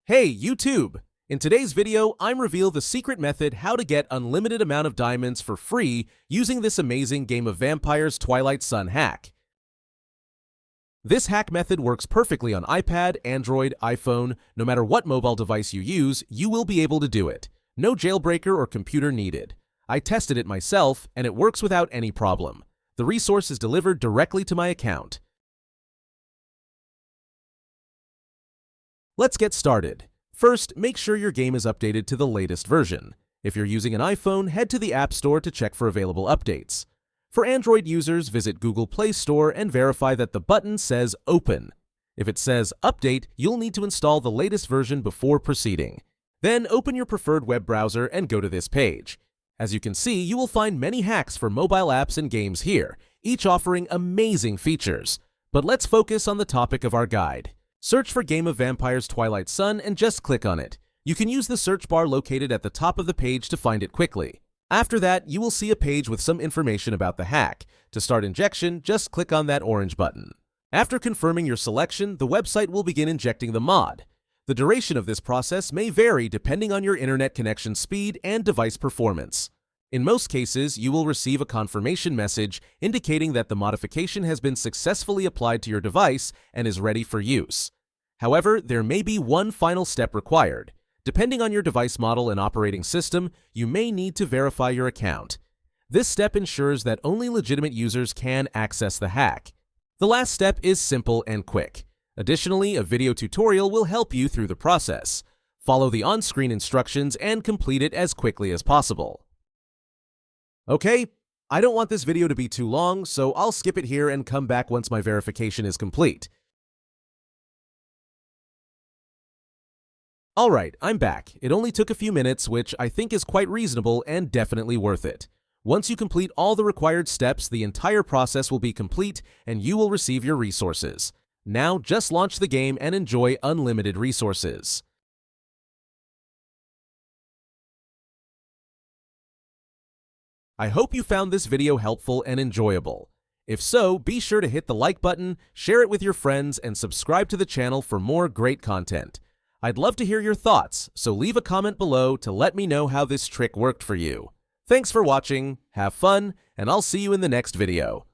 Hey YouTube! In today's video, I'm reveal the secret method how to get unlimited amount of diamonds for free using this amazing game of vampires Twilight Sun hack. This hack method works perfectly on iPad, Android, iPhone. No matter what mobile device you use, you will be able to do it. No jailbreaker or computer needed. I tested it myself, and it works without any problem. The resource is delivered directly to my account. Let's get started. First, make sure your game is updated to the latest version. If you're using an iPhone, head to the App Store to check for available updates. For Android users, visit Google Play Store and verify that the button says Open. If it says Update, you'll need to install the latest version before proceeding. Then open your preferred web browser and go to this page. As you can see, you will find many hacks for mobile apps and games here, each offering amazing features. But let's focus on the topic of our guide. Search for Game of Vampires Twilight Sun and just click on it. You can use the search bar located at the top of the page to find it quickly. After that, you will see a page with some information about the hack. To start injection, just click on that orange button. After confirming your selection, the website will begin injecting the mod. The duration of this process may vary depending on your internet connection speed and device performance. In most cases, you will receive a confirmation message indicating that the modification has been successfully applied to your device and is ready for use. However, there may be one final step required. Depending on your device model and operating system, you may need to verify your account. This step ensures that only legitimate users can access the hack. The last step is simple and quick. Additionally, a video tutorial will help you through the process. Follow the on-screen instructions and complete it as quickly as possible. Okay, I don't want this video to be too long, so I'll skip it here and come back once my verification is complete. Alright, I'm back. It only took a few minutes, which I think is quite reasonable and definitely worth it. Once you complete all the required steps, the entire process will be complete and you will receive your resources. Now, just launch the game and enjoy unlimited resources. I hope you found this video helpful and enjoyable. If so, be sure to hit the like button, share it with your friends, and subscribe to the channel for more great content. I'd love to hear your thoughts, so leave a comment below to let me know how this trick worked for you. Thanks for watching, have fun, and I'll see you in the next video.